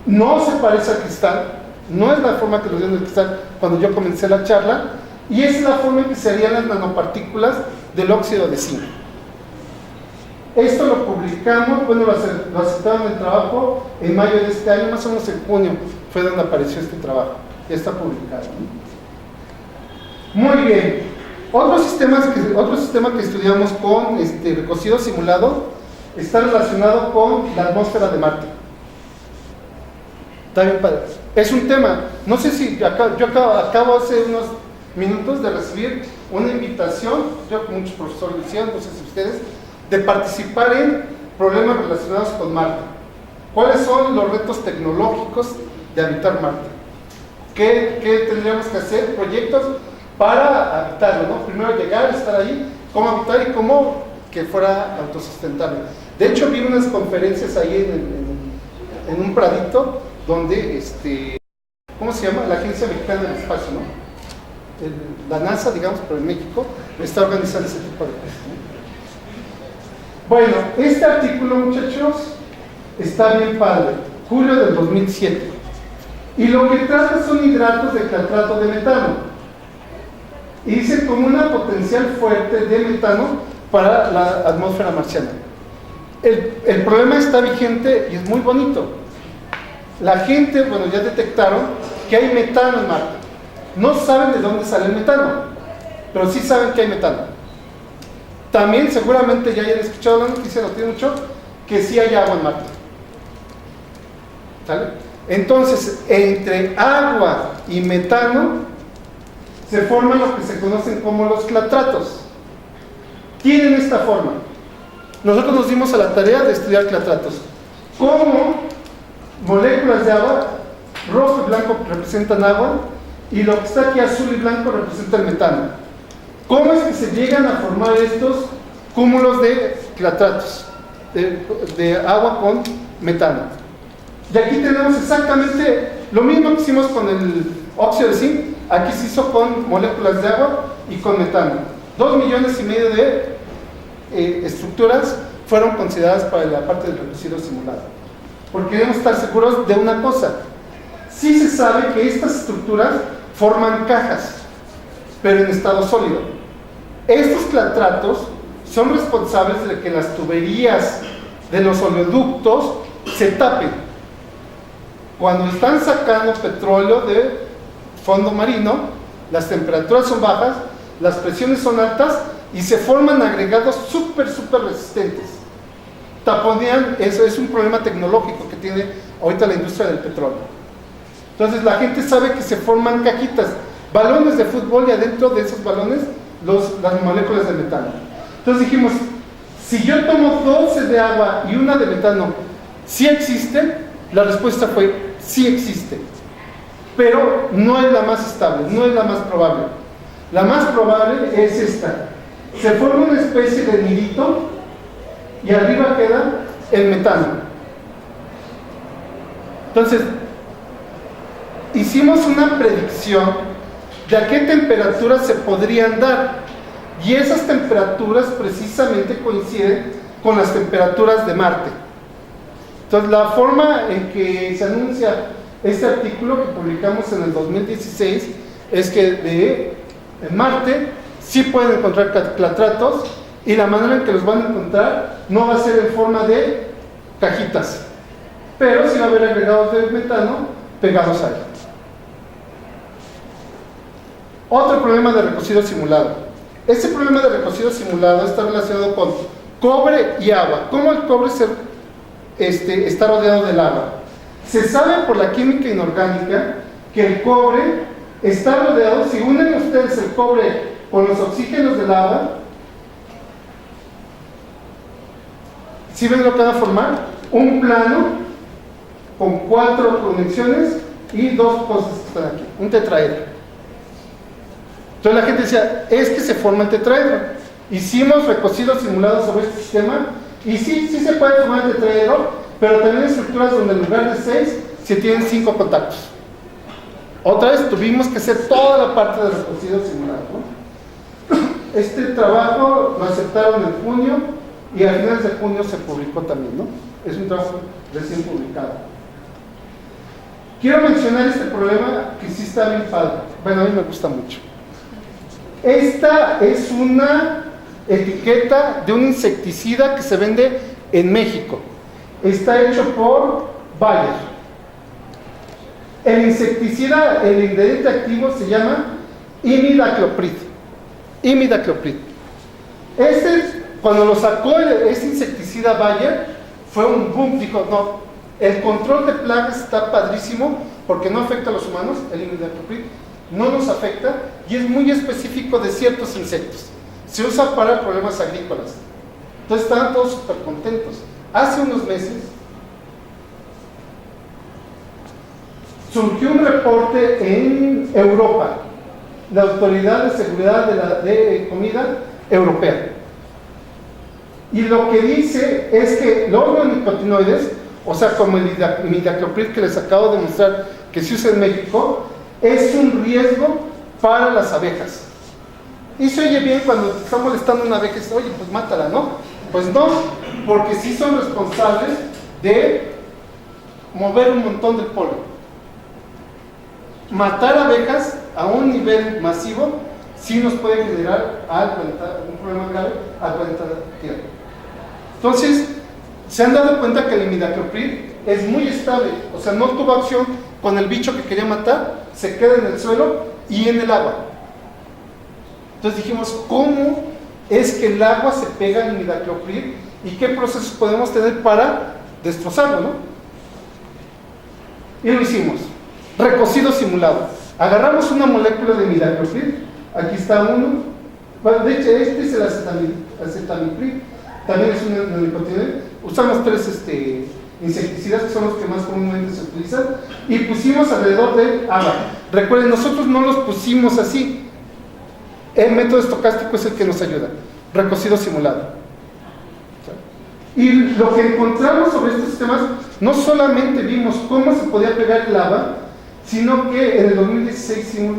Speaker 2: no se parece al cristal, no es la forma que nos dio el cristal cuando yo comencé la charla, y es la forma en que se harían las nanopartículas del óxido de zinc. Esto lo publicamos, bueno, lo aceptaron el trabajo en mayo de este año, más o menos en junio fue donde apareció este trabajo. Ya está publicado, ¿no? Muy bien. Otro sistema que estudiamos con recocido simulado está relacionado con la atmósfera de Marte. Está bien padre. Es un tema, no sé si yo acabo hace unos minutos de recibir una invitación, yo con muchos profesores lo hicieron, no sé si ustedes, de participar en problemas relacionados con Marte. ¿Cuáles son los retos tecnológicos de habitar Marte? ¿Qué tendríamos que hacer? Proyectos para habitarlo, ¿no? Primero llegar, estar ahí, cómo habitar y cómo que fuera autosustentable. De hecho, vi unas conferencias ahí en un pradito donde, ¿cómo se llama? La Agencia Mexicana del Espacio, ¿no? La NASA, digamos, pero en México, está organizando ese tipo de cosas, ¿no? Bueno, este artículo, muchachos, está bien padre, julio del 2007. Y lo que trata son hidratos de clatrato de metano. Y dice como una potencial fuerte de metano para la atmósfera marciana. El problema está vigente y es muy bonito. La gente, bueno, ya detectaron que hay metano en Marte. No saben de dónde sale el metano, pero sí saben que hay metano. También seguramente ya hayan escuchado la noticia, no tiene mucho, que sí hay agua en Marte. ¿Sale? Entonces, entre agua y metano se forman lo que se conocen como los clatratos. Tienen esta forma. Nosotros nos dimos a la tarea de estudiar clatratos. Cómo moléculas de agua, rojo y blanco representan agua, y lo que está aquí azul y blanco representa el metano. ¿Cómo es que se llegan a formar estos cúmulos de clatratos, de agua con metano? Y aquí tenemos exactamente lo mismo que hicimos con el óxido de zinc. Aquí se hizo con moléculas de agua y con metano. 2,5 millones de estructuras fueron consideradas para la parte del recocido simulado. Porque queremos estar seguros de una cosa. Sí se sabe que estas estructuras forman cajas, pero en estado sólido. Estos clatratos son responsables de que las tuberías de los oleoductos se tapen. Cuando están sacando petróleo de fondo marino, las temperaturas son bajas, las presiones son altas y se forman agregados súper resistentes. Taponean, eso es un problema tecnológico que tiene ahorita la industria del petróleo. Entonces la gente sabe que se forman cajitas, balones de fútbol, y adentro de esos balones las moléculas de metano. Entonces dijimos, si yo tomo 12 de agua y una de metano, ¿sí existe? La respuesta fue, sí existe, pero no es la más estable, no es la más probable. La más probable es esta. Se forma una especie de nidito y arriba queda el metano. Entonces, hicimos una predicción de a qué temperaturas se podrían dar, y esas temperaturas precisamente coinciden con las temperaturas de Marte. Entonces, la forma en que se anuncia este artículo que publicamos en el 2016 es que en Marte sí pueden encontrar clatratos, y la manera en que los van a encontrar no va a ser en forma de cajitas, pero sí va a haber agregados de metano pegados ahí. Otro problema de recocido simulado. Este problema de recocido simulado está relacionado con cobre y agua. ¿Cómo el cobre está rodeado del agua? Se sabe por la química inorgánica que el cobre está rodeado, si unen ustedes el cobre con los oxígenos del agua, ¿sí ven lo que va a formar? Un plano con 4 conexiones y 2 cosas que están aquí, un tetraedro. Entonces la gente decía, es que se forma el tetraedro. Hicimos recocidos simulados sobre este sistema, y sí se puede formar el tetraedro, pero también hay estructuras donde en lugar de 6 se tienen 5 contactos. Otra vez tuvimos que hacer toda la parte de recocido simulado, ¿no? Este trabajo lo aceptaron en junio, y a finales de junio se publicó también, ¿no? Es un trabajo recién publicado. Quiero mencionar este problema que sí está bien padre. Bueno, a mí me gusta mucho. Esta es una etiqueta de un insecticida que se vende en México. Está hecho por Bayer. El insecticida, el ingrediente activo se llama imidacloprid. Imidacloprid. Cuando lo sacó este insecticida Bayer, fue un boom. Dijo, no, el control de plagas está padrísimo porque no afecta a los humanos, el imidacloprid no nos afecta, y es muy específico de ciertos insectos. Se usa para problemas agrícolas. Entonces estaban todos súper contentos. Hace unos meses surgió un reporte en Europa, la Autoridad de Seguridad de Comida Europea, y lo que dice es que los neonicotinoides, o sea, como el imidacloprid que les acabo de mostrar que se usa en México, es un riesgo para las abejas. Y se oye bien cuando está molestando una abeja y dice, oye, pues mátala, ¿no? Pues no, porque sí son responsables de mover un montón de polen. Matar abejas a un nivel masivo sí nos puede generar un problema grave al planeta Tierra. Entonces, se han dado cuenta que el imidacloprid es muy estable, o sea, no tuvo acción con el bicho que quería matar, se queda en el suelo y en el agua. Entonces dijimos, ¿cómo es que el agua se pega al imidacloprid y qué procesos podemos tener para destrozarlo, ¿no? Y lo hicimos, recocido simulado. Agarramos una molécula de imidacloprid, aquí está uno, bueno, de hecho este es el acetamiprid, también es un neonicotinoide. Usamos 3 insecticidas que son los que más comúnmente se utilizan, y pusimos alrededor del agua. Recuerden, nosotros no los pusimos así, el método estocástico es el que nos ayuda, recocido simulado. Y lo que encontramos sobre estos sistemas, no solamente vimos cómo se podía pegar el lava, sino que en el 2016 hicimos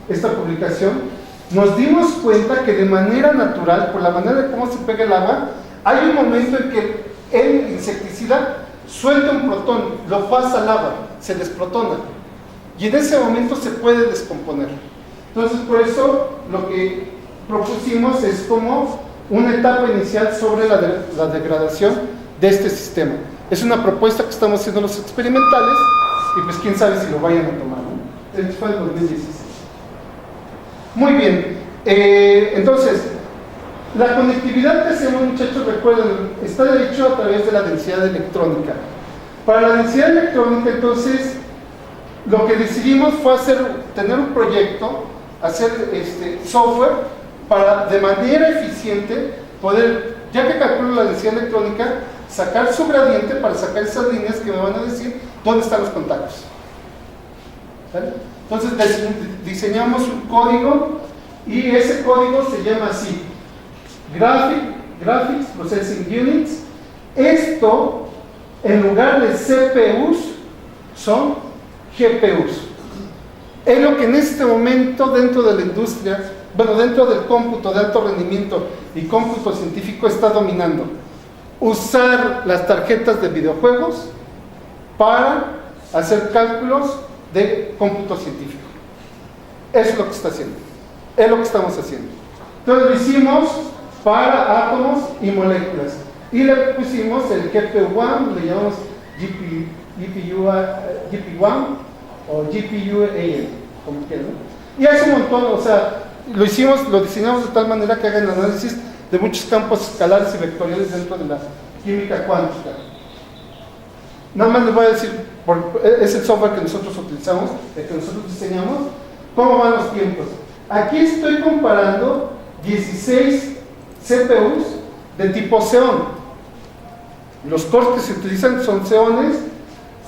Speaker 2: esta publicación. Nos dimos cuenta que de manera natural, por la manera de cómo se pega el agua, hay un momento en que el insecticida suelta un protón, lo pasa al agua, se desprotona, y en ese momento se puede descomponer. Entonces, por eso lo que propusimos es cómo una etapa inicial sobre la degradación de este sistema. Es una propuesta que estamos haciendo los experimentales y pues quién sabe si lo vayan a tomar, ¿no? Esto fue en 2016. Muy bien, entonces, la conectividad que hacemos, muchachos, recuerden, está hecho a través de la densidad electrónica. Para la densidad electrónica, entonces, lo que decidimos fue tener un proyecto, hacer software para de manera eficiente poder, ya que calculo la densidad electrónica, sacar su gradiente para sacar esas líneas que me van a decir dónde están los contactos. ¿Vale? Entonces diseñamos un código y ese código se llama así: Graphics Processing Units. Esto, en lugar de CPUs, son GPUs. Es lo que en este momento dentro de la industria, bueno, dentro del cómputo de alto rendimiento y cómputo científico está dominando. Usar las tarjetas de videojuegos para hacer cálculos de cómputo científico. Eso es lo que está haciendo. Es lo que estamos haciendo. Entonces lo hicimos para átomos y moléculas. Y le pusimos el GPU1, le llamamos GPU1 o GPU-AM, como quieran, ¿no? Y hace un montón, o sea, lo diseñamos de tal manera que hagan análisis de muchos campos escalares y vectoriales dentro de la química cuántica. Nada más les voy a decir, es el software que nosotros utilizamos, el que nosotros diseñamos, cómo van los tiempos. Aquí estoy comparando 16 CPUs de tipo Xeon. Los cores que se utilizan son Xeones,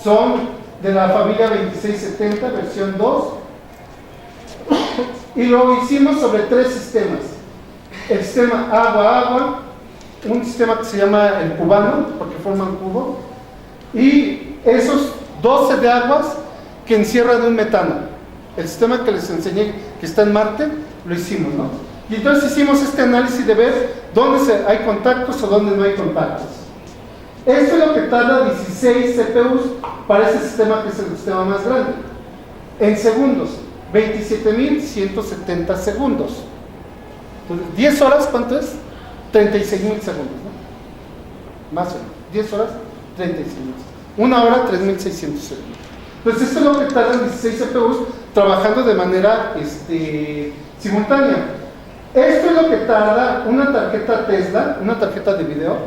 Speaker 2: son de la familia 2670, versión 2, y lo hicimos sobre 3 sistemas. El sistema agua-agua, un sistema que se llama el cubano, porque forma un cubo, y esos 12 de aguas que encierran un metano. El sistema que les enseñé, que está en Marte, lo hicimos, ¿no? Y entonces hicimos este análisis de ver dónde hay contactos o dónde no hay contactos. Esto es lo que tarda 16 CPUs para ese sistema, que es el sistema más grande. En segundos, 27.170 segundos. Entonces, 10 horas, ¿cuánto es? 36.000 segundos, ¿no? Más o menos. 10 horas, 36.000. Una hora, 3.600 segundos. Entonces, esto es lo que tardan 16 CPUs trabajando de manera simultánea. Esto es lo que tarda una tarjeta Tesla, una tarjeta de video,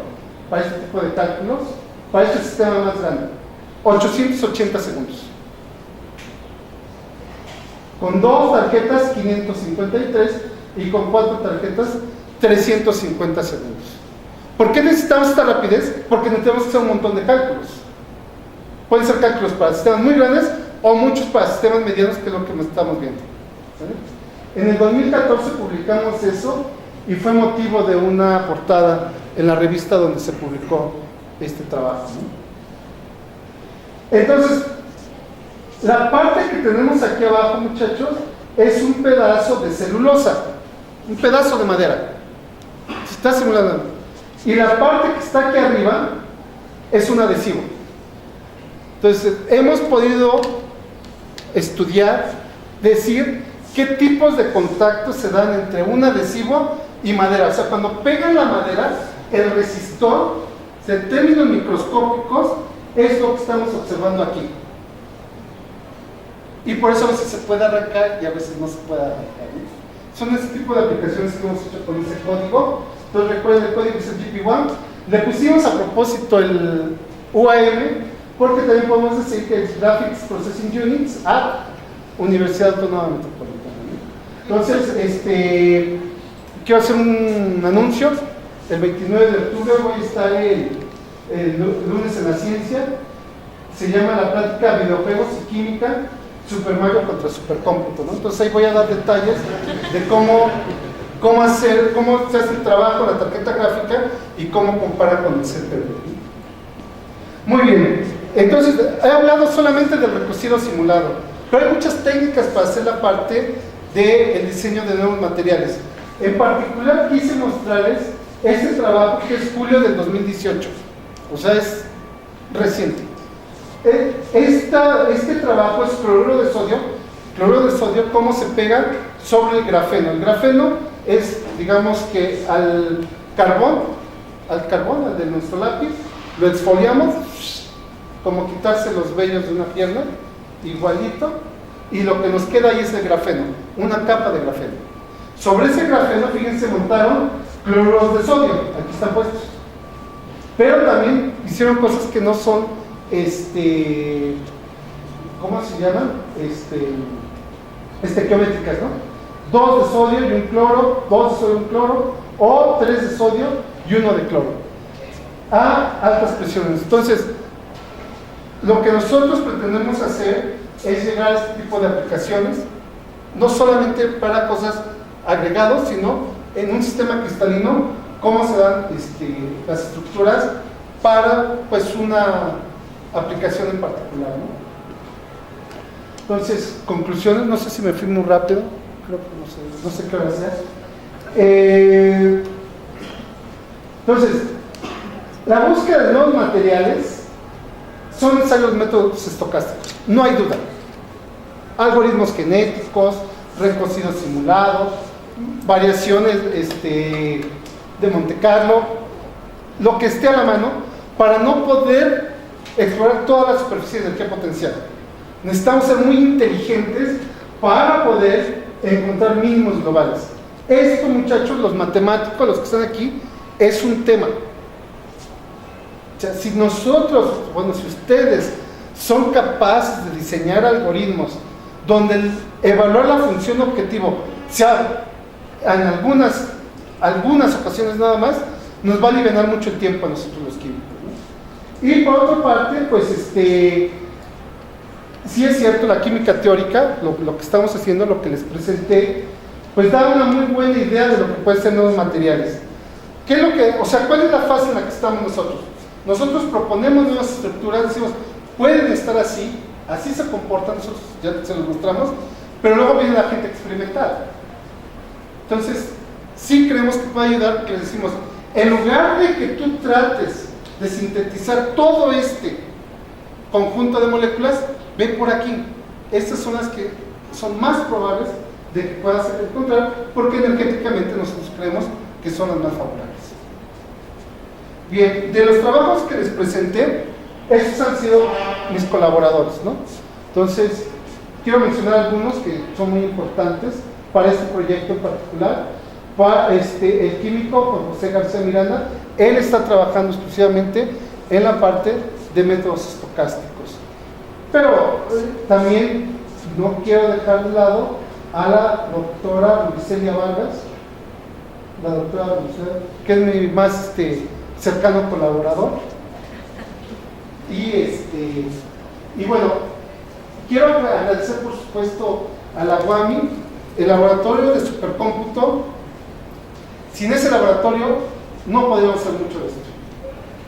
Speaker 2: para este tipo de cálculos, para este sistema más grande. 880 segundos. Con 2 tarjetas, 553, y con 4 tarjetas, 350 segundos. ¿Por qué necesitamos esta rapidez? Porque necesitamos hacer un montón de cálculos. Pueden ser cálculos para sistemas muy grandes o muchos para sistemas medianos, que es lo que estamos viendo. ¿Vale? En el 2014 publicamos eso y fue motivo de una portada en la revista donde se publicó este trabajo, ¿no? Entonces, la parte que tenemos aquí abajo, muchachos, es un pedazo de celulosa, un pedazo de madera. Se está simulando. Y la parte que está aquí arriba es un adhesivo. Entonces, hemos podido estudiar, decir qué tipos de contactos se dan entre un adhesivo y madera. O sea, cuando pegan la madera, el resistor, en términos microscópicos, es lo que estamos observando aquí. Y por eso a veces se puede arrancar y a veces no se puede arrancar, ¿no? Son ese tipo de aplicaciones que hemos hecho con ese código. Entonces recuerden, el código es el GP1. Le pusimos a propósito el UAM, porque también podemos decir que es Graphics Processing Units a Universidad Autónoma Metropolitana, ¿no? Entonces, quiero hacer un anuncio. El 29 de octubre voy a estar el lunes en la ciencia. Se llama la plática Videojuegos y Química, Super Mario contra Supercómputo, ¿no? Entonces ahí voy a dar detalles de cómo se hace el trabajo, la tarjeta gráfica y cómo compara con el CPU. Muy bien, entonces he hablado solamente del recocido simulado, pero hay muchas técnicas para hacer la parte del diseño de nuevos materiales. En particular quise mostrarles este trabajo que es julio del 2018, o sea, es reciente. Este trabajo es cloruro de sodio, cómo se pega sobre el grafeno. El grafeno es, digamos que al al de nuestro lápiz, lo exfoliamos, como quitarse los vellos de una pierna, igualito, y lo que nos queda ahí es el grafeno, una capa de grafeno. Sobre ese grafeno, fíjense, montaron cloruros de sodio, aquí están puestos. Pero también hicieron cosas que no son, ¿cómo se llaman? Estequiométricas, ¿no? 2 de sodio y un cloro, 2 de sodio y un cloro, o 3 de sodio y 1 de cloro, a altas presiones. Entonces, lo que nosotros pretendemos hacer es llegar a este tipo de aplicaciones, no solamente para cosas agregados, sino en un sistema cristalino, cómo se dan las estructuras para pues una aplicación en particular, ¿no? Entonces, conclusiones, no sé si me fui muy rápido, creo que no sé qué hora sea. Entonces, la búsqueda de nuevos materiales son necesarios métodos estocásticos, no hay duda. Algoritmos genéticos, recocidos simulados, variaciones de Monte Carlo, lo que esté a la mano, para no poder explorar toda la superficie de energía potencial. Necesitamos ser muy inteligentes para poder encontrar mínimos globales. Esto, muchachos, los matemáticos, los que están aquí, es un tema. O sea, si nosotros, bueno, si ustedes son capaces de diseñar algoritmos donde evaluar la función objetivo sea en algunas ocasiones nada más, nos va a aliviar mucho el tiempo a nosotros los químicos, ¿no? Y por otra parte, pues sí es cierto, la química teórica, lo que estamos haciendo, lo que les presenté, pues da una muy buena idea de lo que pueden ser nuevos materiales. ¿Qué es lo que, o sea, cuál es la fase en la que estamos nosotros? Nosotros proponemos nuevas estructuras, decimos, pueden estar así, así se comportan, nosotros ya se los mostramos, pero luego viene la gente experimental. Entonces, sí creemos que puede ayudar, porque les decimos, en lugar de que tú trates de sintetizar todo este conjunto de moléculas, ve por aquí. Estas son las que son más probables de que puedas encontrar, porque energéticamente nosotros creemos que son las más favorables. Bien, de los trabajos que les presenté, estos han sido mis colaboradores, ¿no? Entonces, quiero mencionar algunos que son muy importantes para este proyecto en particular. Para el químico José García Miranda, él está trabajando exclusivamente en la parte de métodos estocásticos. Pero también no quiero dejar de lado a la doctora Luiselia Vargas, que es mi más cercano colaborador. Y bueno, quiero agradecer por supuesto a la UAMI, el laboratorio de supercómputo. Sin ese laboratorio no podríamos hacer mucho de esto.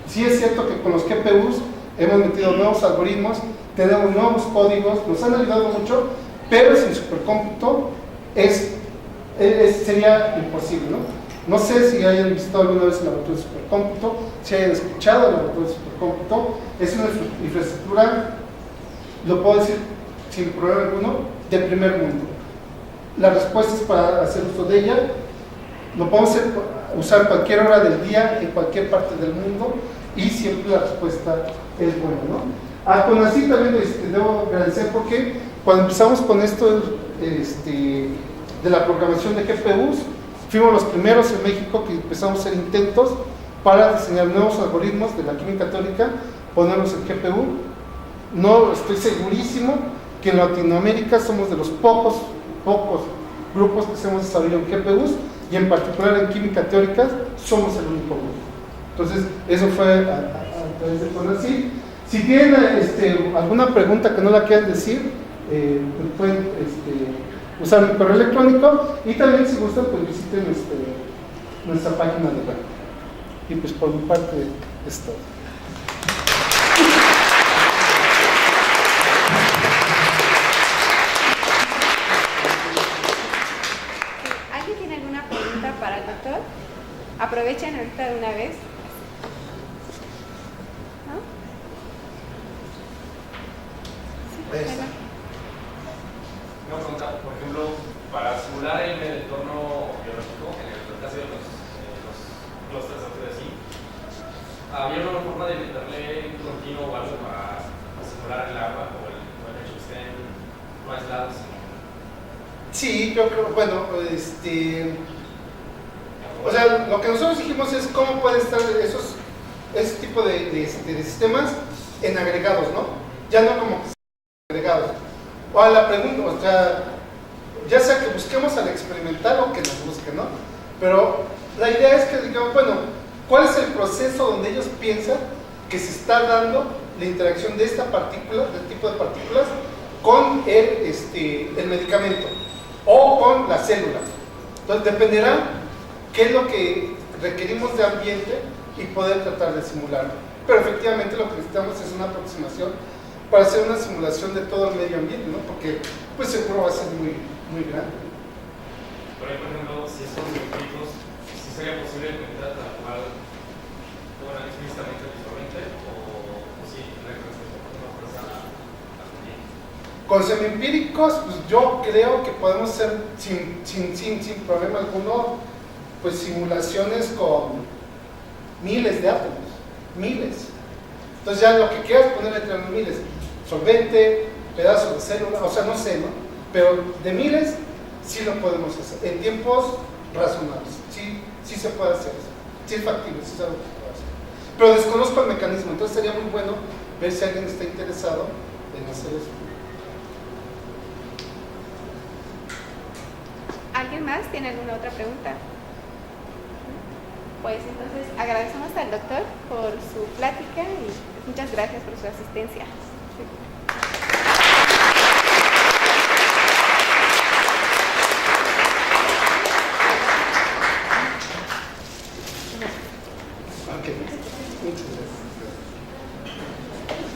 Speaker 2: Sí es cierto que con los GPUs hemos metido nuevos algoritmos, tenemos nuevos códigos, nos han ayudado mucho, pero sin supercómputo sería imposible, ¿no? No sé si hayan visitado alguna vez el laboratorio de supercómputo, si hayan escuchado el laboratorio de supercómputo. Es una infraestructura, lo puedo decir sin problema alguno, de primer mundo. La respuesta es para hacer uso de ella. Lo podemos usar cualquier hora del día, en cualquier parte del mundo, y siempre la respuesta es buena, ¿no? A CONACYT también debo agradecer, porque cuando empezamos con esto de la programación de GPUs, fuimos los primeros en México que empezamos a hacer intentos para diseñar nuevos algoritmos de la química teórica, ponerlos en GPU. No estoy segurísimo que en Latinoamérica somos de los pocos grupos que hemos desarrollado en GPUs, y en particular en química teórica somos el único grupo. Entonces, eso fue a través de CONACYT. Si tienen alguna pregunta que no la quieran decir, pueden usar mi correo electrónico, y también si gustan, pues visiten nuestra página de web. Y pues por mi parte es todo.
Speaker 1: ¿Alguien tiene alguna pregunta para el doctor? Aprovechen ahorita de una vez. ¿No? Sí,
Speaker 3: una pregunta, por ejemplo, para simular el entorno biológico, en el caso de los clústeres así. ¿Había una forma de meterle un continuo o algo para simular el agua o el hecho que estén no aislados?
Speaker 2: Sí, yo creo, bueno, o sea, lo que nosotros dijimos es cómo pueden estar ese tipo de sistemas en agregados, ¿no? Ya no como que agregados. O a la pregunta, o sea, ya sea que busquemos al experimental o que nos busquen, ¿no? Pero la idea es que digamos, bueno, ¿cuál es el proceso donde ellos piensan que se está dando la interacción de esta partícula, del tipo de partículas, con el medicamento o con la célula? Entonces dependerá qué es lo que requerimos de ambiente y poder tratar de simularlo. Pero efectivamente lo que necesitamos es una aproximación para hacer una simulación de todo el medio ambiente, ¿no? Porque pues seguro va a ser muy, muy grande.
Speaker 3: Por ahí, por ejemplo, si son biológicos, si sería posible meter tal cual, bueno, explícitamente visualmente, o si tendría que ser una fuerza también.
Speaker 2: Con semiempíricos, pues yo creo que podemos hacer sin problema alguno, pues simulaciones con miles de átomos, miles. Entonces ya lo que quieras poner entre los miles, solvente, pedazos de célula, o sea, no sé, ¿no? Pero de miles sí lo podemos hacer, en tiempos razonables, sí se puede hacer eso, sí es factible, sí es algo que se puede hacer. Pero desconozco el mecanismo, entonces sería muy bueno ver si alguien está interesado en hacer eso.
Speaker 1: ¿Alguien más tiene alguna otra pregunta? Pues entonces agradecemos al doctor por su plática y muchas gracias por su asistencia.
Speaker 2: Ok, muchas gracias.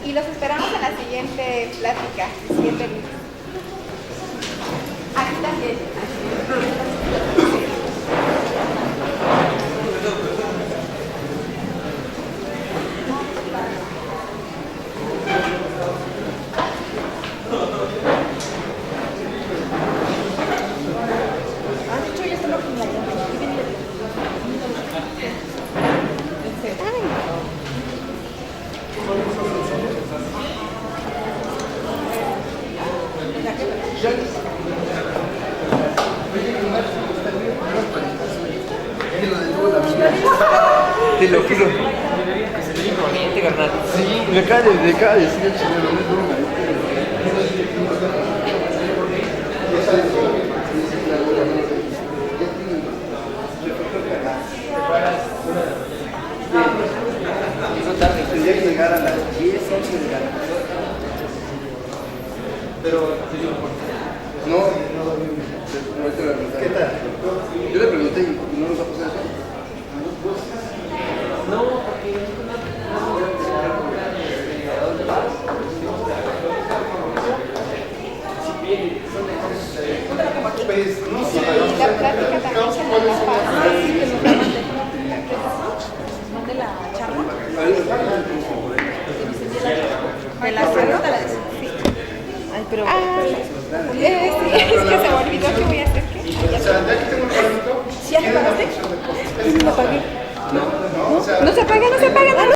Speaker 1: Y los esperamos en la siguiente plática, el siguiente lunes. Aquí también.
Speaker 4: Te lo juro. Que se te inconveniente, carnal. Sí, me acaba de decir el señor, no es broma. Tendría que llegar a las 10, 11 de la noche. Pero, no, ¿qué tal? Yo le pregunté y no nos va a pasar eso. No, porque
Speaker 2: Pues no sé,
Speaker 1: Y la plática también se nos va a pasar.
Speaker 5: ¿De la charla?
Speaker 1: ¿De la charla? Sí.
Speaker 5: Ay, pero...
Speaker 1: Sí, es que se me olvidó que voy a hacer.
Speaker 2: o sea, ya que tengo el parámetro,
Speaker 5: ¿Sí ya te
Speaker 2: tiene la
Speaker 5: apagaste?
Speaker 2: función de cosas.
Speaker 5: Lo apagué.
Speaker 2: No, o sea,
Speaker 1: No se apaga, no se apaga.